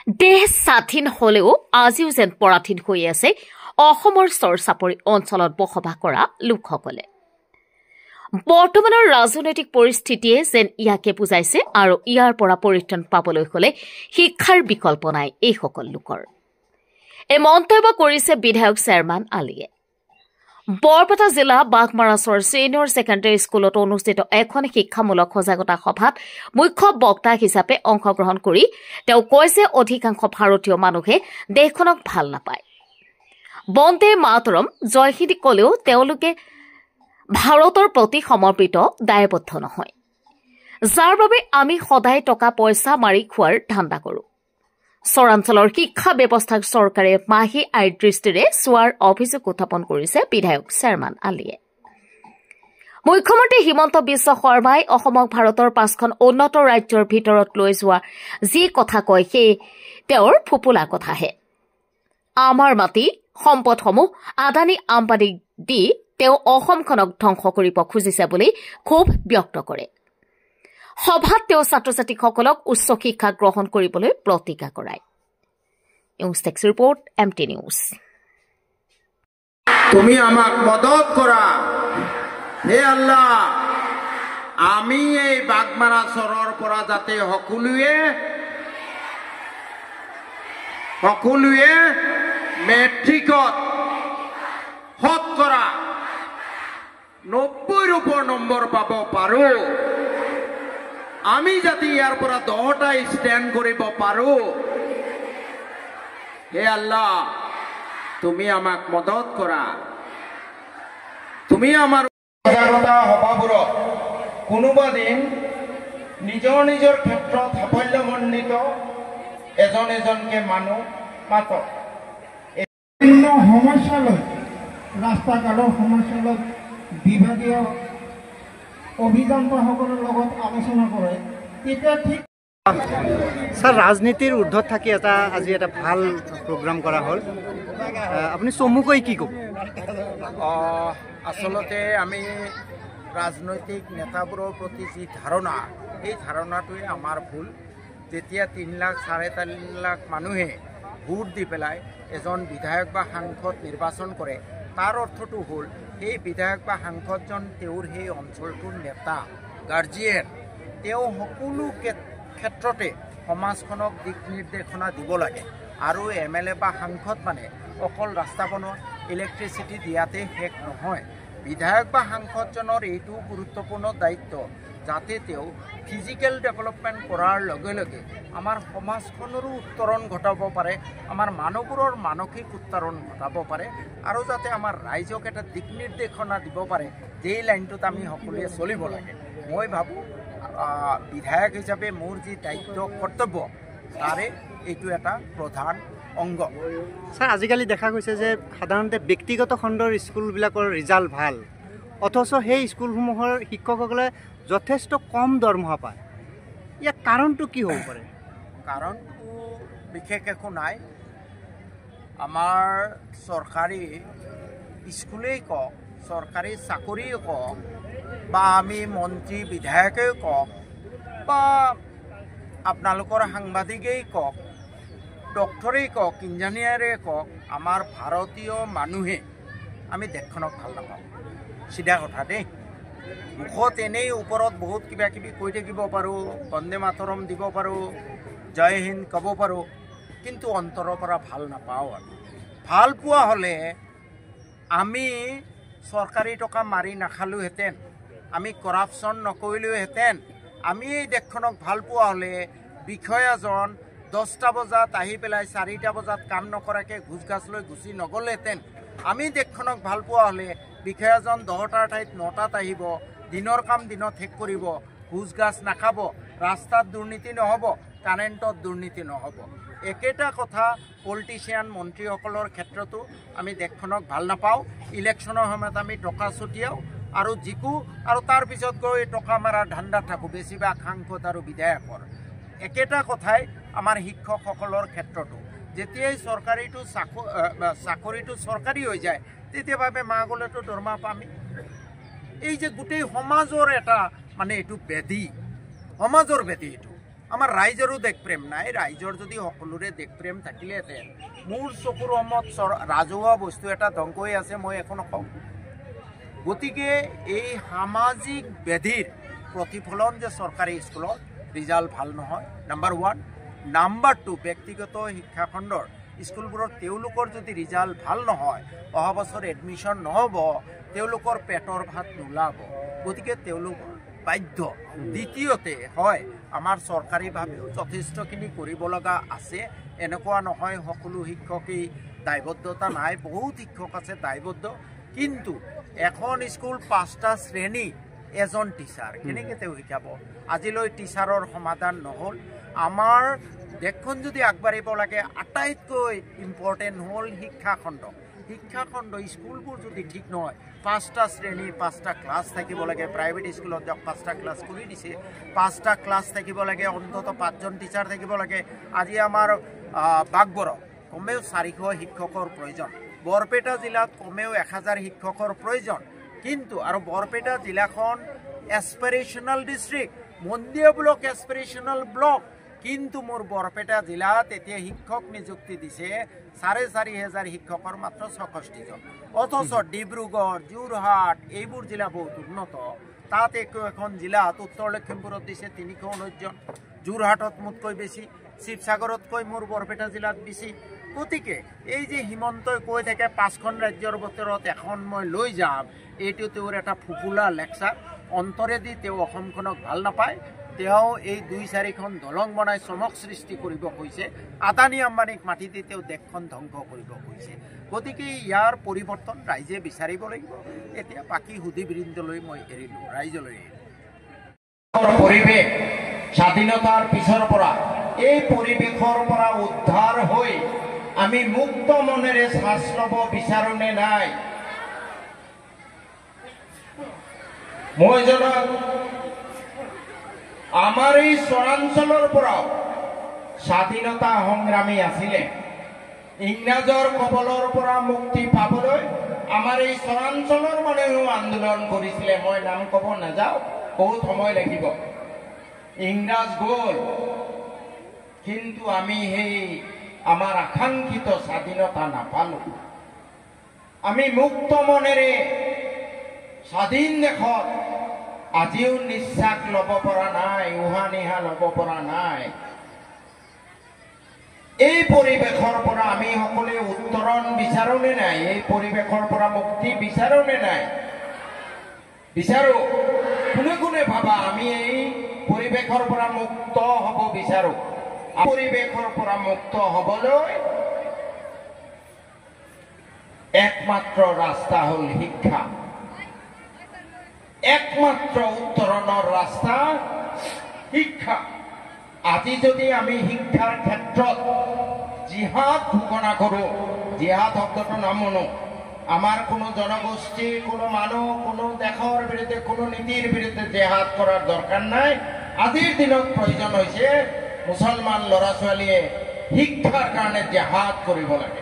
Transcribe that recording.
দেশ স্বাধীন হলেও আজিও যেন পৰাধীন হৈ আছে অসমৰ চৰ-চাপৰি অঞ্চলত বসবাস কৰা লোকসকলে। বৰ্তমানৰ ৰাজনৈতিক পৰিস্থিতিয়ে যেন ইয়াকে বুজাইছে আৰু ইয়াৰ পৰা পৰিত্ৰাণ পাবলৈ হলে শিক্ষাৰ বিকল্প নাই এইসকল লোকৰ। এই মন্তব্য কৰিছে বিধায়ক চেয়াৰমান আলীয়ে। বৰপেটা জিলা বাঘমাৰাছৰ ছিনিয়ৰ ছেকেণ্ডেৰী স্কুলত অনুষ্ঠিত এখন শিক্ষামূলক সজাগতা সভাত মুখ্য বক্তা হিচাপে অংশগ্ৰহণ কৰি তেওঁ কৈছে অধিকাংশ ভাৰতীয় মানুহে দেশখনক ভাল নাপায়। বন্দে মাতৰম জয় হিন্দ কলেও তেওঁলোকে ভাৰতৰ প্ৰতি সমৰ্পিত দায়বদ্ধ নহয়, যাৰ বাবে আমি সদায় টকা পইচা মাৰি খোৱাৰ ধান্দা কৰোঁ। চৰাঞ্চলৰ শিক্ষা ব্যৱস্থাক চৰকাৰে মাহী আইৰ দৃষ্টিৰে চোৱাৰ অভিযোগ উত্থাপন কৰিছে বিধায়ক চেয়াৰমান আলীয়ে। মুখ্যমন্ত্ৰী হিমন্ত বিশ্ব শৰ্মাই অসমক ভাৰতৰ 5খন উন্নত ৰাজ্যৰ ভিতৰত লৈ যোৱা যি কথা কয় সেই তেওঁৰ ফুপুলা কথাহে। আমাৰ মাটি সম্পদসমূহ আদানী আম্বানীক দি তেওঁ অসমখনক ধ্বংস কৰিব খুজিছে বুলি ক্ষোভ ব্যক্ত কৰে। সভাত তেওঁ ছাত্ৰ-ছাত্ৰীসকলক উচ্চ শিক্ষা গ্ৰহণ কৰিবলৈ প্ৰতিজ্ঞা কৰায়। নিউজ টেক্স ৰিপৰ্ট MT নিউজ। তুমি আমাক মদত কৰা হে আল্লাহ, আমি এই বাঘমাৰাছৰৰ পৰা যাতে সকলোৱে মেট্ৰিকত শতকৰা 90ৰ ওপৰ নম্বৰ পাব পাৰো, আমি যাতে ইয়াৰ পৰা 10টা ষ্টেণ্ড কৰিব পাৰো। হে আল্লাহ, তুমি আমাক মদত কৰা। তুমি আমাৰ সজাগতা সভাবোৰত কোনোবা দিন নিজৰ নিজৰ ক্ষেত্ৰত সাফল্যমণ্ডিত এজন এজনকে মানুহ মাতক। বিভিন্ন সমস্যালৈ ৰাস্তা ঘাটৰ সমস্যালৈ বিভাগীয় অভিযন্তাসকলৰ লগত আলোচনা কৰে, তেতিয়া ঠিক স্যাৰ ৰাজনীতিৰ ঊৰ্ধ্বত থাকি আজি এটা ভাল প্ৰোগ্ৰাম কৰা হল, আপনি চমুকৈ কি কব? আসলতে আমি ৰাজনৈতিক নেতাবোৰৰ প্ৰতি যি ধাৰণা, এই ধাৰণাটোৱে আমাৰ ভুল। যেতিয়া 3 লাখ 3.5 লাখ মানুহে ভোট দি পেলাই এজন বিধায়ক বা সাংসদ নিৰ্বাচন কৰে, তাৰ অৰ্থটো হ'ল সেই বিধায়ক বা সাংসদজন তেওঁৰ সেই অঞ্চলটোৰ নেতা গাৰ্জিয়েন, তেওঁ সকলো ক্ষেত্ৰতে সমাজখনক দিক নিৰ্দেশনা দিব লাগে। আৰু MLA বা সাংসদ মানে অকল ৰাস্তা বনোৱা, ইলেক্ট্ৰিচিটি দিয়াতে শেষ নহয়। বিধায়ক বা সাংসদজনৰ এইটো গুৰুত্বপূৰ্ণ দায়িত্ব যাতে তেওঁ ফিজিকেল ডেভেলপমেণ্ট কৰাৰ লগে লগে আমাৰ সমাজখনৰো উত্তৰণ ঘটাব পাৰে, আমাৰ মানুহবোৰৰ মানসিক উত্তৰণ ঘটাব পাৰে, আৰু যাতে আমাৰ ৰাইজক এটা দিক নিৰ্দেশনা দিব পাৰে যেই লাইনটোত আমি সকলোৱে চলিব লাগে। মই ভাবোঁ বিধায়ক হিচাপে মোৰ যি দায়িত্ব কৰ্তব্য তাৰে এইটো এটা প্ৰধান অংগ। স্যাৰ আজিকালি দেখা গৈছে যে সাধাৰণতে ব্যক্তিগত খণ্ডৰ স্কুলবিলাকৰ ৰিজাল্ট ভাল, অথচ সেই স্কুলসমূহৰ শিক্ষকসকলে যথেষ্ট কম দৰমহা পায়। ইয়াৰ কাৰণটো কি হ'ব পাৰে? কাৰণটো বিশেষ একো নাই। আমাৰ চৰকাৰী স্কুলেই কওক, চৰকাৰী চাকৰিয়ে কওক, বা আমি মন্ত্ৰী বিধায়কেই কওক, বা আপোনালোকৰ সাংবাদিকেই কওক, ডক্টৰেই কওক, ইঞ্জিনিয়াৰেই কওক, আমাৰ ভাৰতীয় মানুহে আমি দেশখনক ভাল নাপাওঁ। চিধা কথা দেই। মুখত এনেই ওপৰত বহুত কিবা কিবি কৈ থাকিব পাৰোঁ, বন্দে মাতৰম দিব পাৰোঁ, জয় হিন্দ ক'ব পাৰোঁ, কিন্তু অন্তৰৰ পৰা ভাল নাপাওঁ। আমি ভাল পোৱা হ'লে আমি চৰকাৰী টকা মাৰি নাখালোহেঁতেন, আমি কৰাপশ্যন নকৰিলোহেঁতেন। আমি এই দেশখনক ভাল পোৱা হ'লে বিষয়াজন 10টা বজাত আহি পেলাই 4টা বজাত কাম নকৰাকৈ ঘোচ ঘাচ লৈ গুচি নগ'লেহেঁতেন। আমি দেশখনক ভাল পোৱা হ'লে বিষয়াজন 10টাৰ ঠাইত 9টাত আহিব, দিনৰ কাম দিনত শেষ কৰিব, ঘোচ ঘাচ নাখাব, ৰাস্তাত দুৰ্নীতি নহ'ব, কাৰেণ্টত দুৰ্নীতি নহ'ব। একেটা কথা পলিটিচিয়ান মন্ত্ৰীসকলৰ ক্ষেত্ৰতো আমি দেশখনক ভাল নাপাওঁ। ইলেকশ্যনৰ সময়ত আমি টকা ছটিয়াওঁ আৰু তাৰ পিছত গৈ টকা মাৰাৰ ধান্দাত থাকোঁ, বেছিভাগ সাংসদ আৰু বিধায়কৰ। একেটা কথাই আমাৰ শিক্ষকসকলৰ ক্ষেত্ৰতো। যেতিয়াই চাকৰিটো চৰকাৰী হৈ যায় তেতিয়া ভাবে মা গ'লেতো দৰমহা পামি। এই যে গোটেই সমাজৰ এটা মানে এইটো ব্যাধি, সমাজৰ ব্যাধি এইটো। আমাৰ ৰাইজৰো দেশপ্ৰেম নাই। ৰাইজৰ যদি সকলোৰে দেশপ্ৰেম থাকিলেহেঁতেন মোৰ চকুৰ সমত ৰাজহুৱা বস্তু এটা ধ্বংস হৈ আছে মই একো নকওঁ। গতিকে এই সামাজিক ব্যাধিৰ প্ৰতিফলন যে চৰকাৰী স্কুলত ৰিজাল্ট ভাল নহয়, নাম্বাৰ 1। নাম্বাৰ 2, ব্যক্তিগত শিক্ষাখণ্ডৰ স্কুলবোৰত তেওঁলোকৰ যদি ৰিজাল্ট ভাল নহয়, অহা বছৰ এডমিশ্যন নহ'ব, তেওঁলোকৰ পেটৰ ভাত নোলাব। গতিকে তেওঁলোকৰ বাধ্য। দ্বিতীয়তে হয় আমাৰ চৰকাৰীভাৱেও যথেষ্টখিনি কৰিব লগা আছে। এনেকুৱা নহয় সকলো শিক্ষকেই দায়বদ্ধতা নাই, বহুত শিক্ষক আছে দায়বদ্ধ। কিন্তু এখন স্কুল 5টা শ্ৰেণী, এজন টিচাৰ, কেনেকৈ তেওঁ শিকাব? আজিলৈ টিচাৰৰ সমাধান নহ'ল। আমাৰ দেশখন যদি আগবাঢ়িব লাগে আটাইতকৈ ইম্পৰ্টেণ্ট হ'ল শিক্ষাখণ্ড। শিক্ষাখণ্ড স্কুলবোৰ যদি ঠিক নহয়, 5টা শ্ৰেণী 5টা ক্লাছ থাকিব লাগে। প্ৰাইভেট স্কুলত যাওক 5টা ক্লাছ কৰি দিছে, 5টা ক্লাছ থাকিব লাগে, অন্তত 5জন টিচাৰ থাকিব লাগে। আজি আমাৰ বাগবৰত কমেও 400 শিক্ষকৰ প্ৰয়োজন, বৰপেটা জিলাত কমেও 1000 শিক্ষকৰ প্ৰয়োজন। কিন্তু আৰু বৰপেটা জিলাখন এছপিৰেশ্যনেল ডিষ্ট্ৰিক্ট, মন্দিয়া ব্লক এছপিৰেশ্যনেল ব্লক। কিন্তু মোৰ বৰপেটা জিলাত এতিয়া শিক্ষক নিযুক্তি দিছে 4500 শিক্ষকৰ মাত্ৰ 66জন। অথচ ডিব্ৰুগড়, যোৰহাট এইবোৰ জিলা বহুত উন্নত। তাত এখন জিলাত উত্তৰ লখিমপুৰত দিছে 319জন, যোৰহাটত মোতকৈ বেছি, শিৱসাগৰতকৈ মোৰ বৰপেটা জিলাত বেছি। গতিকে এই যে হিমন্তই কৈ থাকে 5খন ৰাজ্যৰ ভিতৰত এখন মই লৈ যাম, এইটো তেওঁৰ এটা ফুপুলা লেকচাৰ। অন্তৰেদি তেওঁ অসমখনক ভাল নাপায়। তেওঁ এই 2-4খন দলং বনাই চমক সৃষ্টি কৰিব কৈছে, আদানী আম্বানীক মাটি দি তেওঁ দেশখন ধ্বংস কৰিব কৈছে। গতিকে ইয়াৰ পৰিৱৰ্তন ৰাইজে বিচাৰিব লাগিব। এতিয়া বাকী সুধীবৃন্দলৈ মই এৰিলোঁ, ৰাইজলৈ পৰিৱেশ স্বাধীনতাৰ পিছৰ পৰা এই পৰিৱেশৰ পৰা উদ্ধাৰ হৈ আমি মুক্ত মনেৰে শ্বাস ল'ব বিচাৰোঁ নে নাই? মই জনাত আমাৰ এই চৰাঞ্চলৰ পৰা স্বাধীনতা সংগ্ৰামী আছিলে। ইংৰাজৰ কবলৰ পৰা মুক্তি পাবলৈ আমাৰ এই চৰাঞ্চলৰ মানুহেও আন্দোলন কৰিছিলে। মই নাম ক'ব নাযাওঁ, বহুত সময় লাগিব। ইংৰাজ গ'ল, কিন্তু আমি সেই আমাৰ আকাংক্ষিত স্বাধীনতা নাপালোঁ। আমি মুক্ত মনেৰে স্বাধীন দেশত আজিও নিশ্বাস ল'ব পৰা নাই, উশাহ নিশাহ ল'ব পৰা নাই। এই পৰিৱেশৰ পৰা আমি সকলোৱে উত্তৰণ বিচাৰোঁ নে নাই? এই পৰিৱেশৰ পৰা মুক্তি বিচাৰোঁ নে নাই? বিচাৰোঁ। কোনে কোনে ভাবা আমি এই পৰিৱেশৰ পৰা মুক্ত হ'ব বিচাৰোঁ? পৰিৱেশৰ পৰা মুক্ত হ'বলৈ একমাত্ৰ ৰাস্তা হ'ল শিক্ষা। একমাত্ৰ উত্তৰণৰ ৰাস্তা শিক্ষা। আজি যদি আমি শিক্ষাৰ ক্ষেত্ৰত জিহাদ ঘোষণা কৰোঁ, জিহাদ শব্দটো নামনো, আমাৰ কোনো জনগোষ্ঠীৰ কোনো মানুহ কোনো দেশৰ বিৰুদ্ধে কোনো নীতিৰ বিৰুদ্ধে জিহাদ কৰাৰ দৰকাৰ নাই। আজিৰ দিনত প্ৰয়োজন হৈছে মুছলমান ল'ৰা ছোৱালীয়ে শিক্ষাৰ কাৰণে জিহাদ কৰিব লাগে।